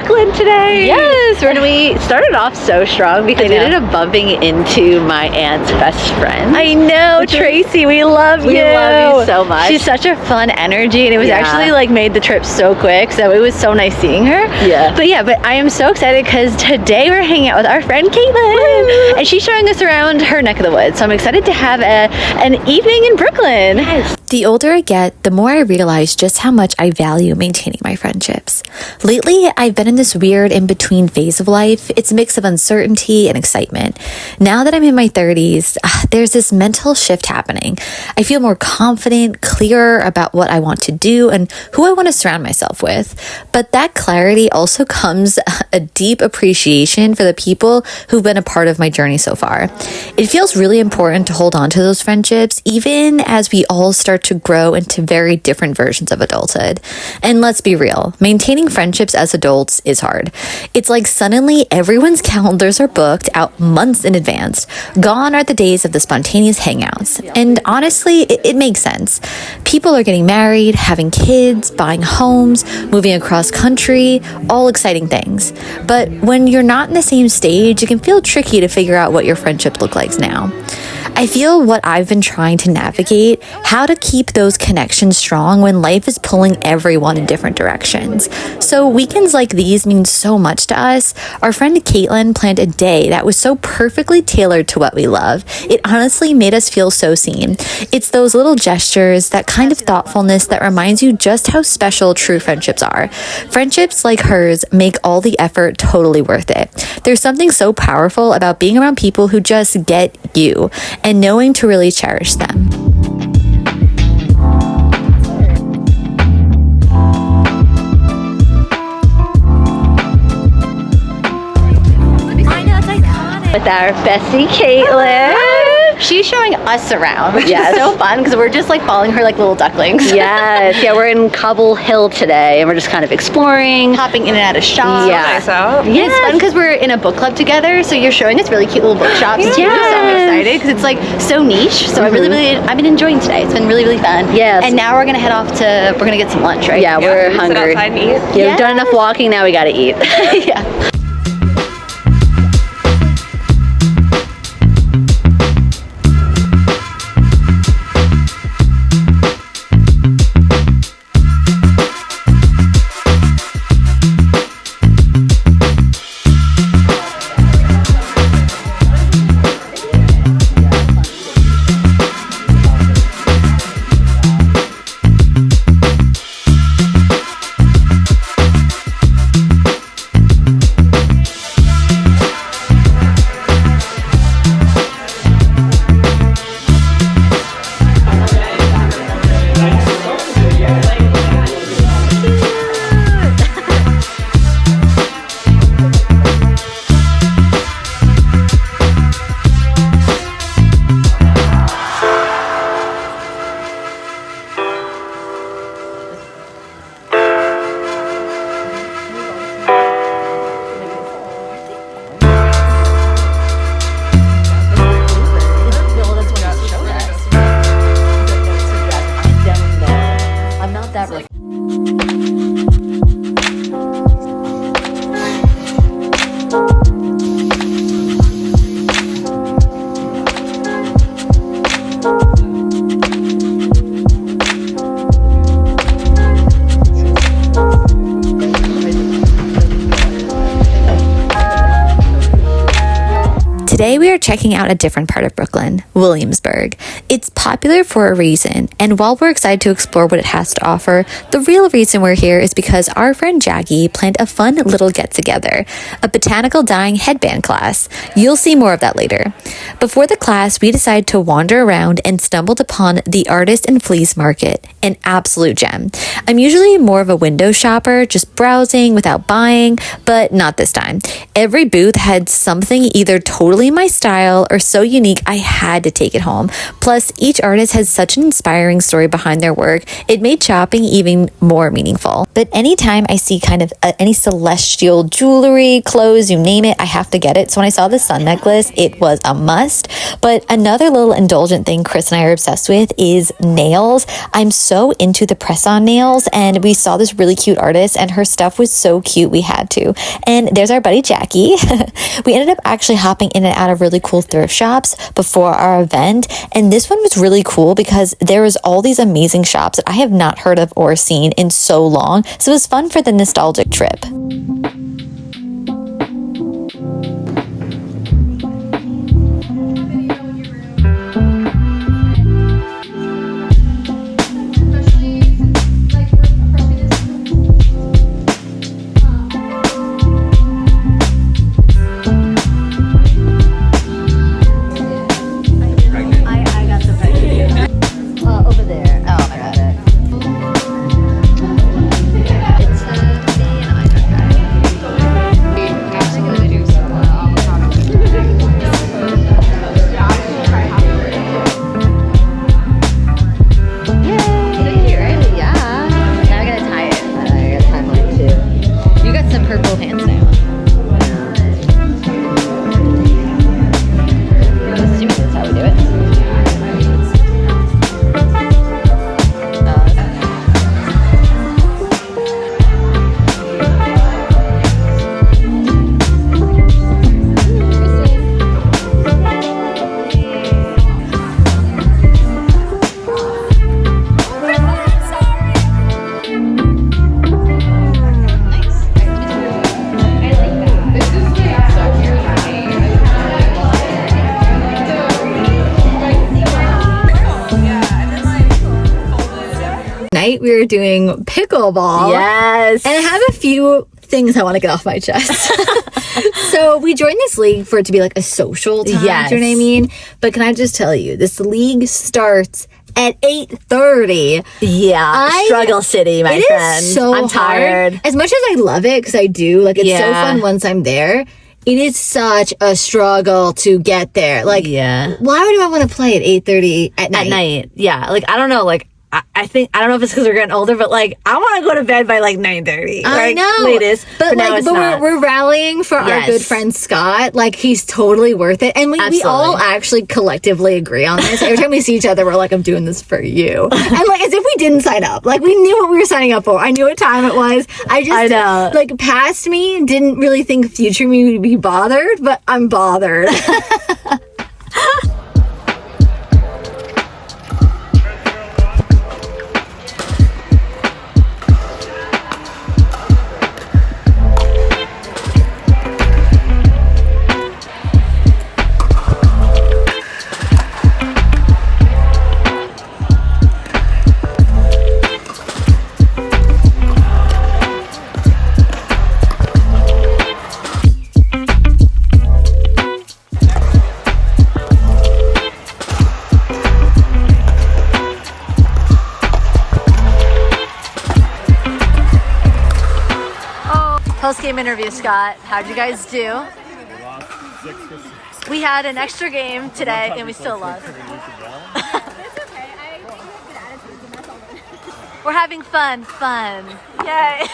Brooklyn today. Yes, and we started off so strong because we ended up bumping into my aunt's best friend. I know, Tracy, we love you. We love you so much. She's such a fun energy, and it was actually like made the trip so quick, so it was so nice seeing her. But I am so excited because today we're hanging out with our friend Kaitlyn. And she's showing us around her neck of the woods. So I'm excited to have an evening in Brooklyn. Yes. The older I get, the more I realize just how much I value maintaining my friendships. Lately, I've been in this weird in-between phase of life. It's a mix of uncertainty and excitement. Now that I'm in my 30s, there's this mental shift happening. I feel more confident, clearer about what I want to do and who I want to surround myself with. But that clarity also comes a deep appreciation for the people who've been a part of my journey so far. It feels really important to hold on to those friendships, even as we all start to grow into very different versions of adulthood. And let's be real, maintaining friendships as adults is hard. It's like suddenly everyone's calendars are booked out months in advance. Gone are the days of the spontaneous hangouts. And honestly, it makes sense. People are getting married, having kids, buying homes, moving across country, all exciting things. But when you're not in the same stage, it can feel tricky to figure out what your friendship looks like now. I feel what I've been trying to navigate, how to keep those connections strong when life is pulling everyone in different directions. So weekends like these mean so much to us. Our friend Kaitlyn planned a day that was so perfectly tailored to what we love. It honestly made us feel so seen. It's those little gestures, that kind of thoughtfulness that reminds you just how special true friendships are. Friendships like hers make all the effort totally worth it. There's something so powerful about being around people who just get you and knowing to really cherish them. With our bestie Kaitlyn. She's showing us around, which is so fun because we're just like following her like little ducklings. Yes, yeah, we're in Cobble Hill today and we're just kind of exploring, Hopping in and out of shops. Yeah. Nice out. Yeah, it's fun because we're in a book club together, so you're showing us really cute little bookshops. Yes. We're just so excited because it's like so niche. So I've been enjoying today. It's been really, really fun. Yes. And now we're gonna head off to, we're gonna get some lunch, right? Yeah, we're Sit hungry. outside and eat. Yeah, we've done enough walking, now we gotta eat. Yeah. Today we are checking out a different part of Brooklyn, Williamsburg. It's popular for a reason, and while we're excited to explore what it has to offer, the real reason we're here is because our friend Jackie planned a fun little get-together, a botanical dyeing headband class. You'll see more of that later. Before the class, we decided to wander around and stumbled upon the Artist and Fleece Market, an absolute gem. I'm usually more of a window shopper, just browsing without buying, but not this time. Every booth had something either totally my style or so unique, I had to take it home. Plus, each artist has such an inspiring story behind their work. It made shopping even more meaningful. But anytime I see kind of any celestial jewelry, clothes, you name it, I have to get it. So when I saw the sun necklace, it was a must. But another little indulgent thing Chris and I are obsessed with is nails. I'm so into the press-on nails, and we saw this really cute artist and her stuff was so cute we had to. And there's our buddy Jackie. We ended up actually hopping in and out of really cool thrift shops before our event, and this one was really cool because there was all these amazing shops that I have not heard of or seen in so long, so it was fun for the nostalgic trip. We were doing pickleball. Yes. And I have a few things I want to get off my chest. So we joined this league for it to be like a social time. Yes. Do you know what I mean? But can I just tell you, this league starts at 8:30. Yeah. Struggle City, my friend. It is so I'm tired. Hard. As much as I love it, because I do, like, it's so fun once I'm there, it is such a struggle to get there. Like, why would I want to play at 8:30 at night? At night. Yeah. Like, I don't know. Like, I think, I don't know if it's because we're getting older, but like, I want to go to bed by like 9:30. I know. Latest. But now like, it's not. We're rallying for our good friend Scott. Like, he's totally worth it. And we all actually collectively agree on this. Every time we see each other, we're like, I'm doing this for you. And like, as if we didn't sign up. Like, we knew what we were signing up for. I knew what time it was. I know. Like, past me didn't really think future me would be bothered, but I'm bothered. Post-game interview, Scott. How'd you guys do? We lost 6-6. We had an extra game today, and we still lost. It's okay. I think good attitude, and that's all good. We're having fun. Yay.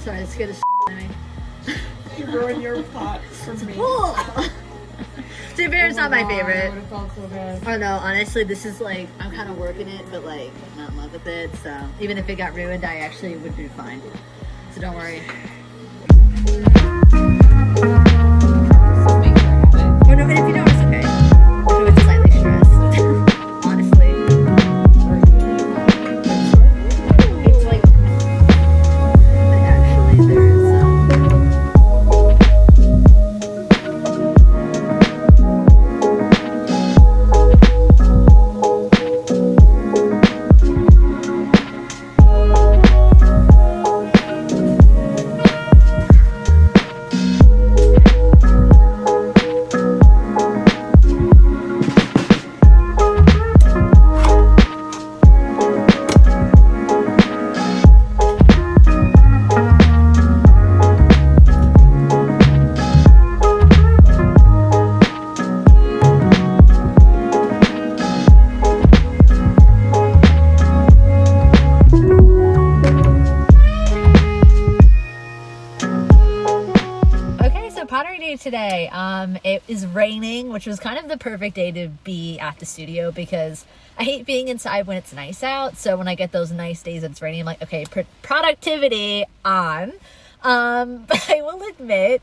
Sorry, that scared the shit out of me. You ruined your pot for me. It's a very not my favorite. It's also good. Oh no, honestly, this is like, I'm kind of working it, but like, I'm not in love with it. So even if it got ruined, I actually would do fine. So don't worry. Oh no, and if you don't, it's okay. I was slightly stressed. Honestly. It's like, but actually there's Pottery day today. It is raining, which was kind of the perfect day to be at the studio because I hate being inside when it's nice out. So when I get those nice days it's raining, I'm like, okay, productivity on. But I will admit,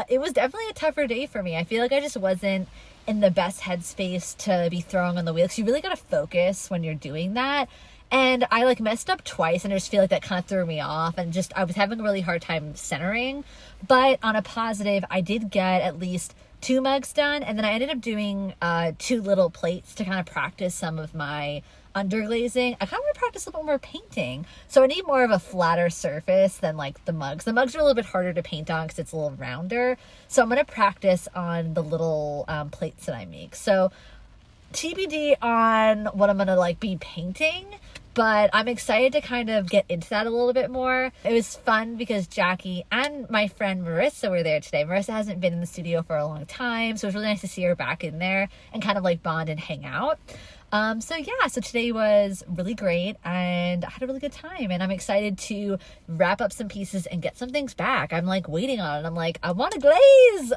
it was definitely a tougher day for me. I feel like I just wasn't in the best headspace to be throwing on the wheel because you really got to focus when you're doing that. And I like messed up twice and I just feel like that kind of threw me off and just I was having a really hard time centering. But on a positive, I did get at least 2 mugs done, and then I ended up doing 2 little plates to kind of practice some of my underglazing. I kind of want to practice a little more painting, so I need more of a flatter surface than like the mugs. The mugs are a little bit harder to paint on because it's a little rounder, so I'm going to practice on the little plates that I make. So TBD on what I'm going to like be painting, but I'm excited to kind of get into that a little bit more. It was fun because Jackie and my friend Marissa were there today. Marissa hasn't been in the studio for a long time, so it was really nice to see her back in there and kind of like bond and hang out. So today was really great and I had a really good time, and I'm excited to wrap up some pieces and get some things back. I'm like waiting on it. I'm like, I want to glaze.